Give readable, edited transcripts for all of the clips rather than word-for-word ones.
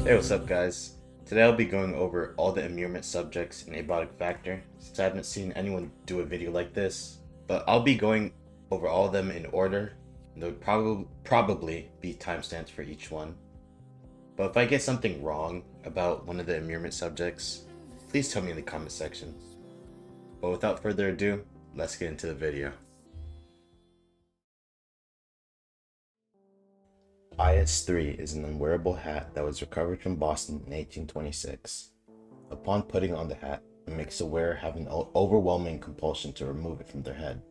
Hey, what's up, guys? Today I'll be going over all the immurement subjects in Abiotic Factor, since I haven't seen anyone do a video like this. But I'll be going over all of them in order, and there would probably be timestamps for each one. But if I get something wrong about one of the immurement subjects, please tell me in the comment section. But without further ado, let's get into the video. IS-3 is an unwearable hat that was recovered from Boston in 1826. Upon putting on the hat, it makes the wearer have an overwhelming compulsion to remove it from their head.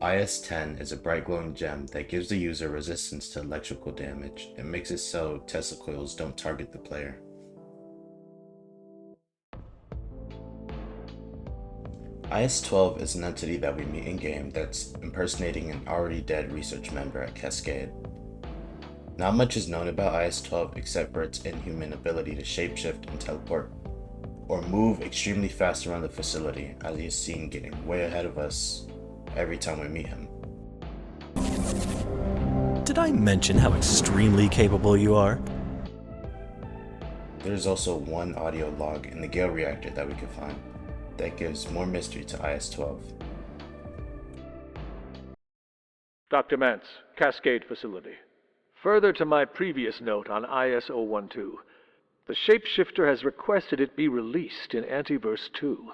IS-10 is a bright glowing gem that gives the user resistance to electrical damage and makes it so Tesla coils don't target the player. IS-12 is an entity that we meet in-game that's impersonating an already dead research member at Cascade. Not much is known about IS-12 except for its inhuman ability to shapeshift and teleport, or move extremely fast around the facility, as he is seen getting way ahead of us every time we meet him. Did I mention how extremely capable you are? There's also one audio log in the Gale reactor that we can find that gives more mystery to IS-12. Dr. Mance, Cascade Facility. Further to my previous note on IS-012, the shapeshifter has requested it be released in Antiverse 2.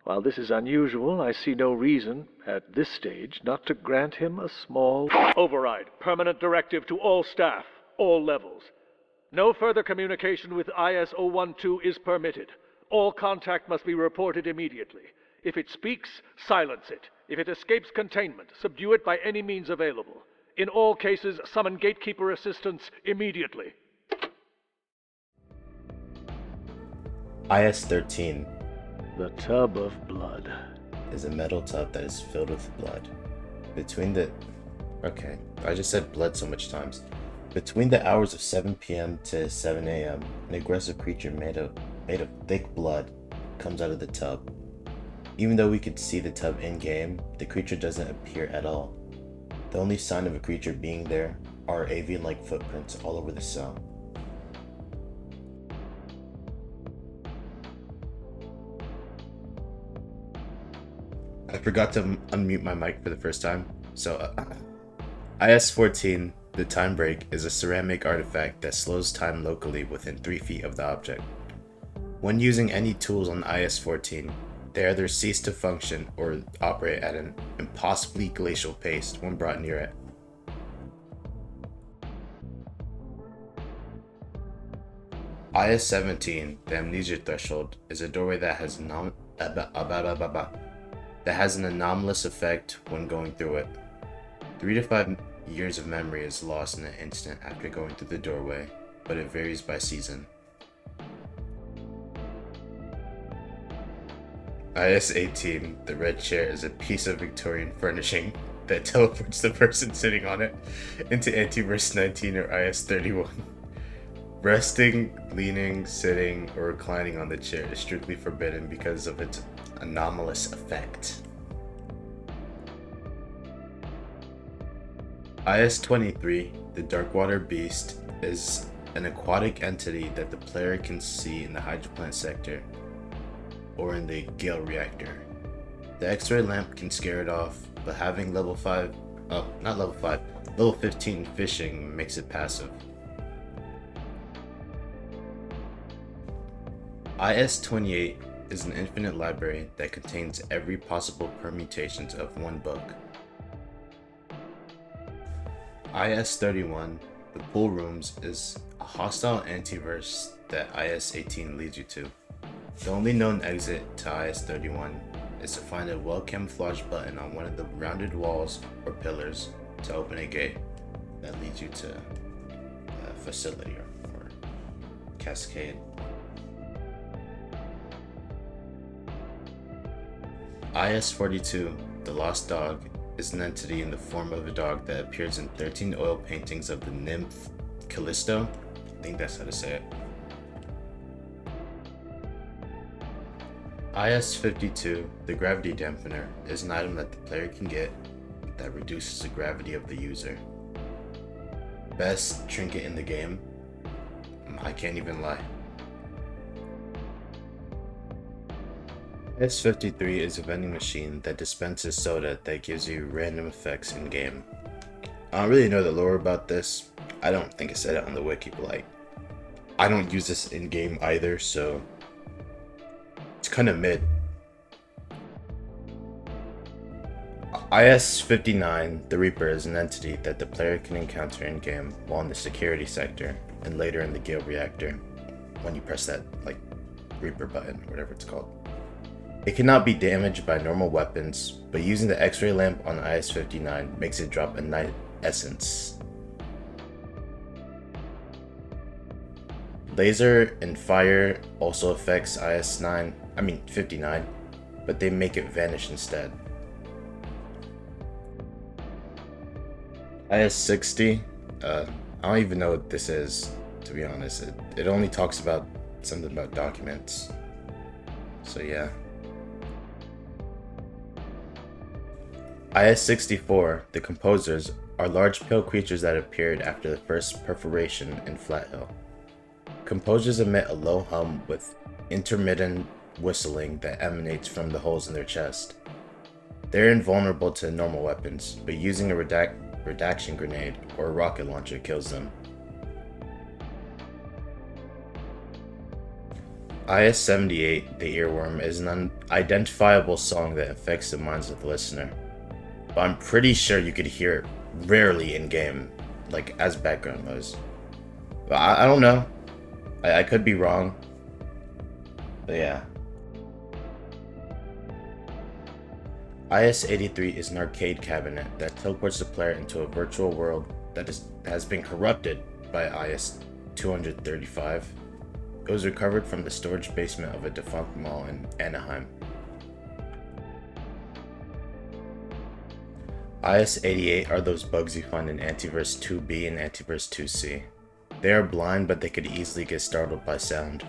While this is unusual, I see no reason, at this stage, not to grant him a small override. Permanent directive to all staff, all levels. No further communication with IS-012 is permitted. All contact must be reported immediately. If it speaks, silence it. If it escapes containment, subdue it by any means available. In all cases, summon gatekeeper assistance immediately. IS-13 The tub of blood is a metal tub that is filled with blood. Okay, I just said blood so much times. Between the hours of 7 p.m. to 7 a.m., an aggressive creature made of thick blood comes out of the tub. Even though we could see the tub in-game, the creature doesn't appear at all. The only sign of a creature being there are avian-like footprints all over the cell. I forgot to unmute my mic for the first time, so IS-14, the Time Break, is a ceramic artifact that slows time locally within 3 feet of the object. When using any tools on IS-14, they either cease to function or operate at an impossibly glacial pace when brought near it. IS-17, the Amnesia Threshold, is a doorway that has an anomalous effect when going through it. 3 to 5 years of memory is lost in an instant after going through the doorway, but it varies by season. IS-18, the red chair, is a piece of Victorian furnishing that teleports the person sitting on it into Antiverse 19 or IS-31. Resting, leaning, sitting, or reclining on the chair is strictly forbidden because of its anomalous effect. IS-23, the Darkwater Beast, is an aquatic entity that the player can see in the hydroplant sector or in the Gale reactor. The X-ray lamp can scare it off, but having level 15 fishing makes it passive. IS-28 is an infinite library that contains every possible permutations of one book. IS-31, the Pool Rooms, is a hostile antiverse that IS-18 leads you to. The only known exit to IS-31 is to find a well-camouflaged button on one of the rounded walls or pillars to open a gate that leads you to a facility or Cascade. IS-42, the Lost Dog, is an entity in the form of a dog that appears in 13 oil paintings of the nymph Callisto. I think that's how to say it. IS-52, the Gravity Dampener, is an item that the player can get that reduces the gravity of the user. best trinket in the game. I can't even lie. S53 is a vending machine that dispenses soda that gives you random effects in game. I don't really know the lore about this. I don't think it said it on the wiki, but like, I don't use this in game either, so it's kind of mid. IS-59, the Reaper, is an entity that the player can encounter in game while in the security sector and later in the Gale reactor when you press that like Reaper button, whatever it's called. It cannot be damaged by normal weapons, but using the X-ray lamp on IS-59 makes it drop a night essence. Laser and fire also affects IS-59, but they make it vanish instead. IS-60, I don't even know what this is, to be honest. It only talks about something about documents. So yeah. IS-64, the Composers, are large pale creatures that appeared after the first perforation in Flat Hill. Composers emit a low hum with intermittent whistling that emanates from the holes in their chest. They're invulnerable to normal weapons, but using a redaction grenade or a rocket launcher kills them. IS-78, the Earworm, is an unidentifiable song that affects the minds of the listener. But I'm pretty sure you could hear it rarely in game, like as background noise. But I don't know. I could be wrong. But yeah. IS-83 is an arcade cabinet that teleports the player into a virtual world that has been corrupted by IS-235. It was recovered from the storage basement of a defunct mall in Anaheim. IS-88 are those bugs you find in Antiverse 2B and Antiverse 2C. They are blind, but they could easily get startled by sound.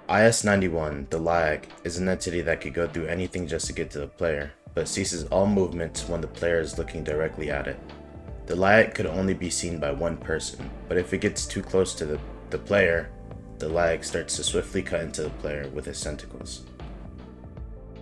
IS-91, the Lag, is an entity that could go through anything just to get to the player, but ceases all movements when the player is looking directly at it. The Lag could only be seen by one person, but if it gets too close to the player, the Lag starts to swiftly cut into the player with its tentacles.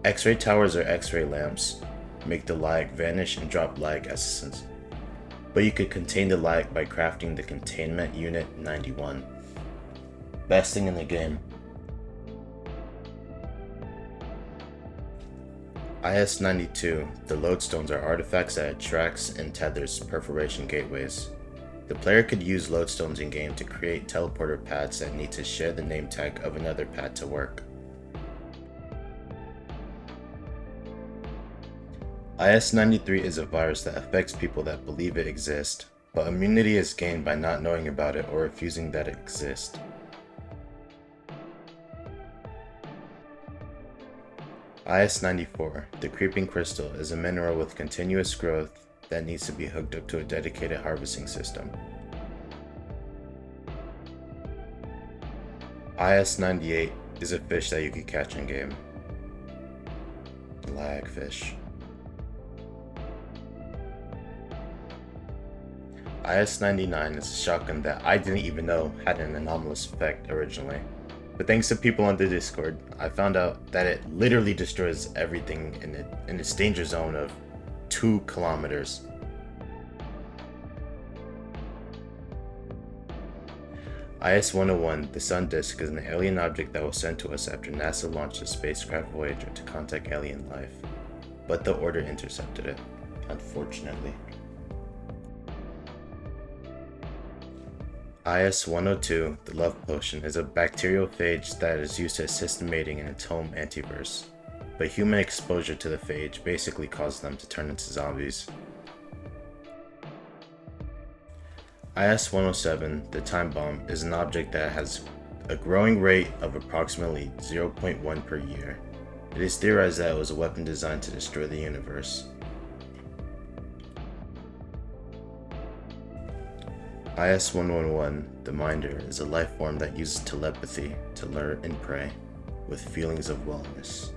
X-ray towers or X-ray lamps make the lag vanish and drop lag essence, but you could contain the lag by crafting the Containment Unit 91. Best thing in the game. IS-92, the lodestones are artifacts that attracts and tethers perforation gateways. The player could use lodestones in game to create teleporter pads that need to share the name tag of another pad to work. IS-93 is a virus that affects people that believe it exists, but immunity is gained by not knowing about it or refusing that it exists. IS-94, the Creeping Crystal, is a mineral with continuous growth that needs to be hooked up to a dedicated harvesting system. IS-98 is a fish that you can catch in game. Lagfish. IS-99 is a shotgun that I didn't even know had an anomalous effect originally. But thanks to people on the Discord, I found out that it literally destroys everything in its danger zone of 2 kilometers. IS-101, the Sun Disk, is an alien object that was sent to us after NASA launched a spacecraft Voyager to contact alien life. But the Order intercepted it, unfortunately. IS-102, the Love Potion, is a bacteriophage that is used to assist in mating in its home Antiverse, but human exposure to the phage basically caused them to turn into zombies. IS-107, the Time Bomb, is an object that has a growing rate of approximately 0.1 per year. It is theorized that it was a weapon designed to destroy the universe. IS-111, the Minder, is a life form that uses telepathy to lure and prey, with feelings of wellness.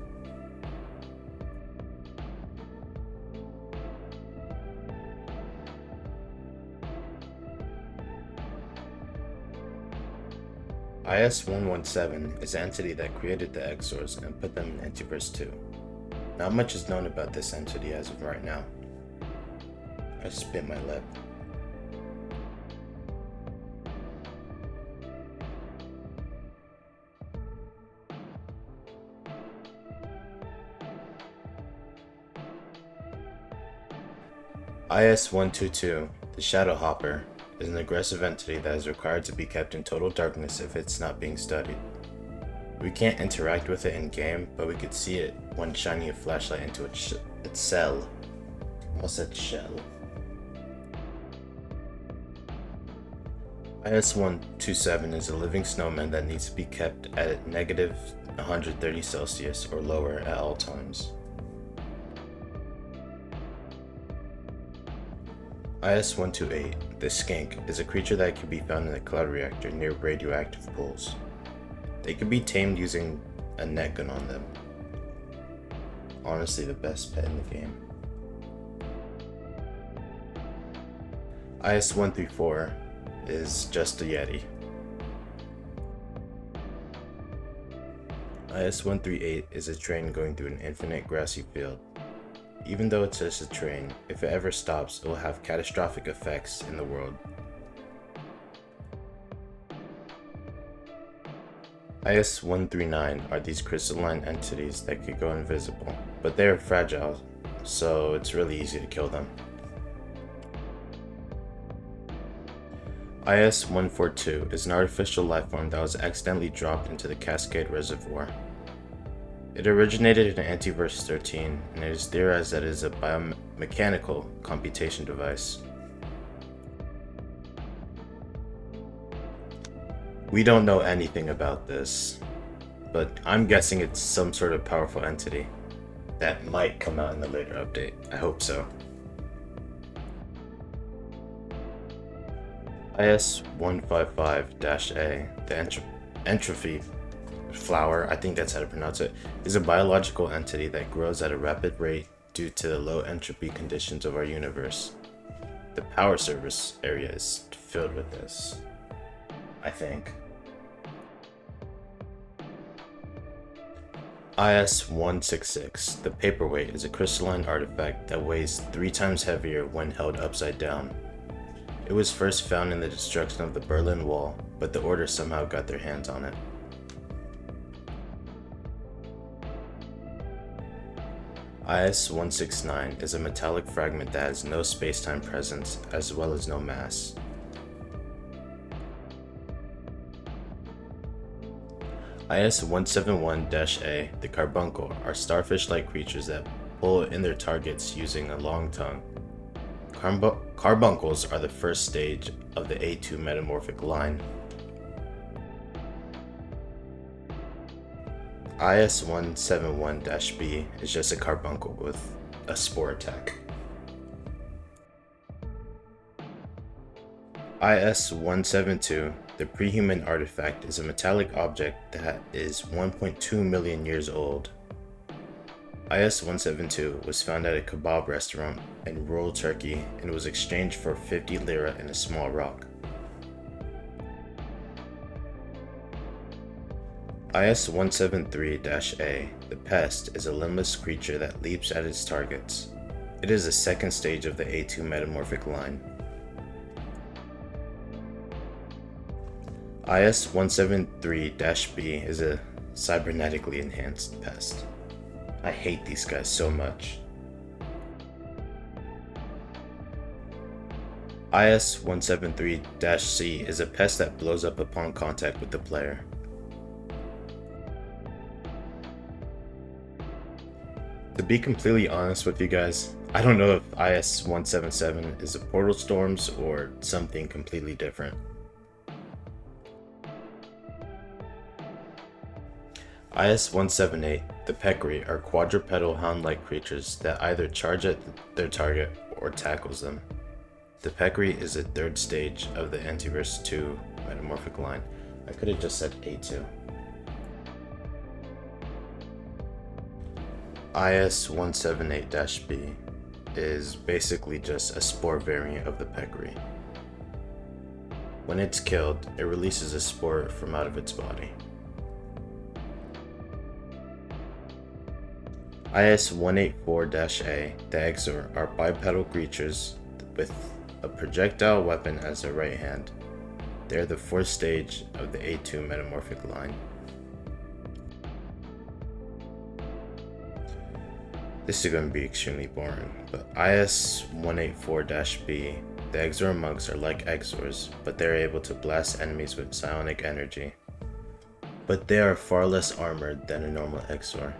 IS-117 is the entity that created the Exors and put them in Antiverse 2. Not much is known about this entity as of right now. I just bit my lip. IS-122, the Shadow Hopper, is an aggressive entity that is required to be kept in total darkness if it's not being studied. We can't interact with it in game, but we could see it when shining a flashlight into its cell. Almost said shell. IS-127 is a living snowman that needs to be kept at negative 130 Celsius or lower at all times. IS-128, the Skink, is a creature that can be found in a cloud reactor near radioactive pools. They can be tamed using a net gun on them. Honestly, the best pet in the game. IS-134 is just a Yeti. IS-138 is a train going through an infinite grassy field. Even though it's just a train, if it ever stops, it will have catastrophic effects in the world. IS-139 are these crystalline entities that could go invisible, but they are fragile, so it's really easy to kill them. IS-142 is an artificial lifeform that was accidentally dropped into the Cascade Reservoir. It originated in Antiverse 13, and it is theorized that it is a biomechanical computation device. We don't know anything about this, but I'm guessing it's some sort of powerful entity that might come out in the later update. I hope so. IS-155-A, the entropy flower, I think that's how to pronounce it, is a biological entity that grows at a rapid rate due to the low entropy conditions of our universe. The power service area is filled with this, I think. IS-166, the paperweight, is a crystalline artifact that weighs 3 times heavier when held upside down. It was first found in the destruction of the Berlin Wall, but the Order somehow got their hands on it. IS-169 is a metallic fragment that has no space-time presence, as well as no mass. IS-171-A, the carbuncle, are starfish-like creatures that pull in their targets using a long tongue. Carbuncles are the first stage of the A2 metamorphic line. IS-171-B is just a carbuncle with a spore attack. IS-172, the prehuman artifact, is a metallic object that is 1.2 million years old. IS-172 was found at a kebab restaurant in rural Turkey and was exchanged for 50 lira and a small rock. IS-173-A, the Pest, is a limbless creature that leaps at its targets. It is the second stage of the A2 metamorphic line. IS-173-B is a cybernetically enhanced pest. I hate these guys so much. IS-173-C is a pest that blows up upon contact with the player. To be completely honest with you guys, I don't know if IS-177 is a Portal Storms or something completely different. IS-178, the Peccary, are quadrupedal hound-like creatures that either charge at their target or tackles them. The Peccary is the third stage of the Antiverse 2 metamorphic line. I could have just said A2. IS-178-B is basically just a spore variant of the Peccary. When it's killed, it releases a spore from out of its body. IS-184-A, the Exor, are bipedal creatures with a projectile weapon as their right hand. They are the fourth stage of the A2 metamorphic line. This is going to be extremely boring, but IS-184-B, the Exor monks are like Exors, but they are able to blast enemies with psionic energy. But they are far less armored than a normal Exor.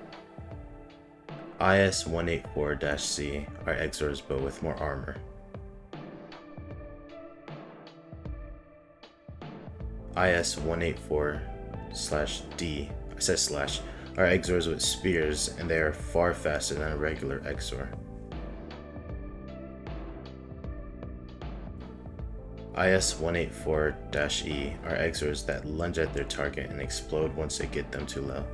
IS-184-C are Exors but with more armor. IS-184-D, I said slash, are Exors with spears, and they are far faster than a regular Exor. IS-184-E are Exors that lunge at their target and explode once they get them too low.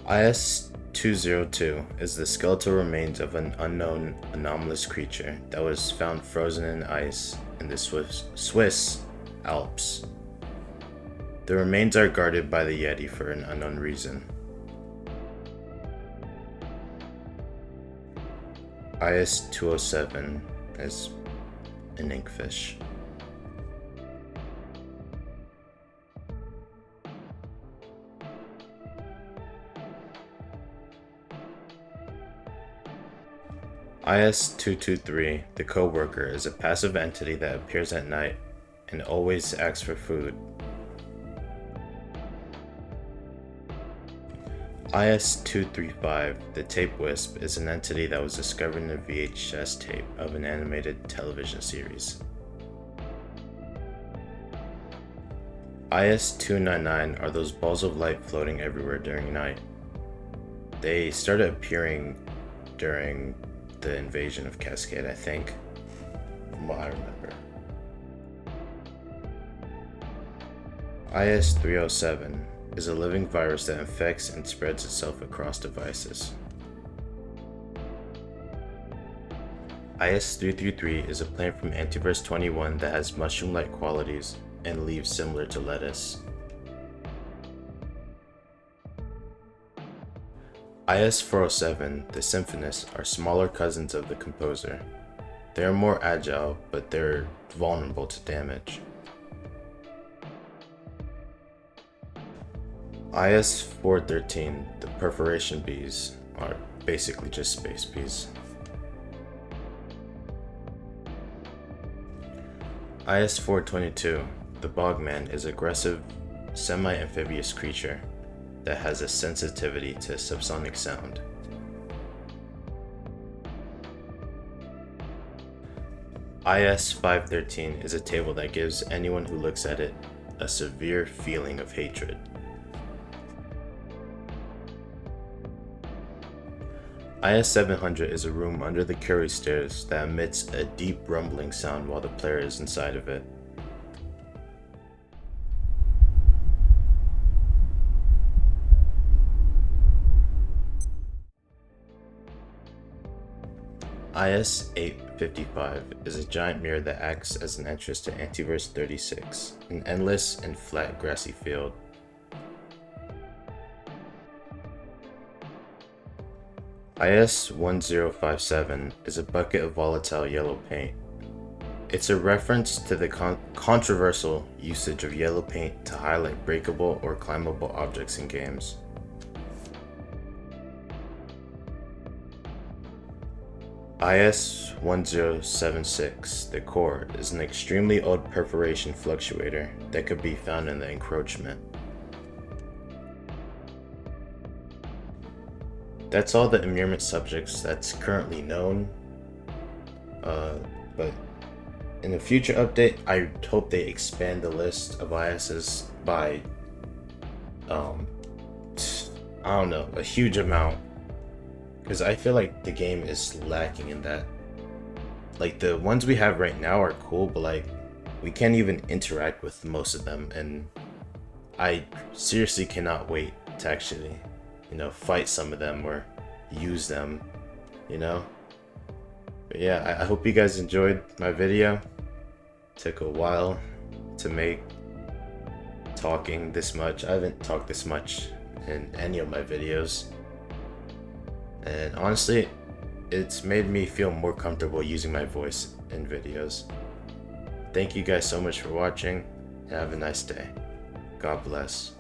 IS-202 is the skeletal remains of an unknown anomalous creature that was found frozen in ice in the Swiss Alps. The remains are guarded by the Yeti for an unknown reason. IS-207 is an inkfish. IS-223, the co-worker, is a passive entity that appears at night and always asks for food. IS-235, the tape wisp, is an entity that was discovered in a VHS tape of an animated television series. IS-299 are those balls of light floating everywhere during night. They started appearing during the invasion of Cascade, I think, from what I remember. IS-307 is a living virus that infects and spreads itself across devices. IS-333 is a plant from Antiverse 21 that has mushroom-like qualities and leaves similar to lettuce. IS-407, the Symphonists, are smaller cousins of the Composer. They are more agile, but they're vulnerable to damage. IS-413, the Perforation Bees, are basically just space bees. IS-422, the Bogman, is an aggressive, semi-amphibious creature that has a sensitivity to subsonic sound. IS-513 is a table that gives anyone who looks at it a severe feeling of hatred. IS-700 is a room under the Curie stairs that emits a deep rumbling sound while the player is inside of it. IS-855 is a giant mirror that acts as an entrance to Antiverse 36, an endless and flat grassy field. IS-1057 is a bucket of volatile yellow paint. It's a reference to the controversial usage of yellow paint to highlight breakable or climbable objects in games. IS-1076, the core, is an extremely old perforation fluctuator that could be found in the encroachment. That's all the Immurement subjects that's currently known, but in a future update, I hope they expand the list of ISs by, I don't know, a huge amount, because I feel like the game is lacking in that. Like, the ones we have right now are cool, but like, we can't even interact with most of them, and I seriously cannot wait to actually, fight some of them or use them, But yeah, I hope you guys enjoyed my video. Took a while to make, talking this much. I haven't talked this much in any of my videos. And honestly, it's made me feel more comfortable using my voice in videos. Thank you guys so much for watching, and have a nice day. God bless.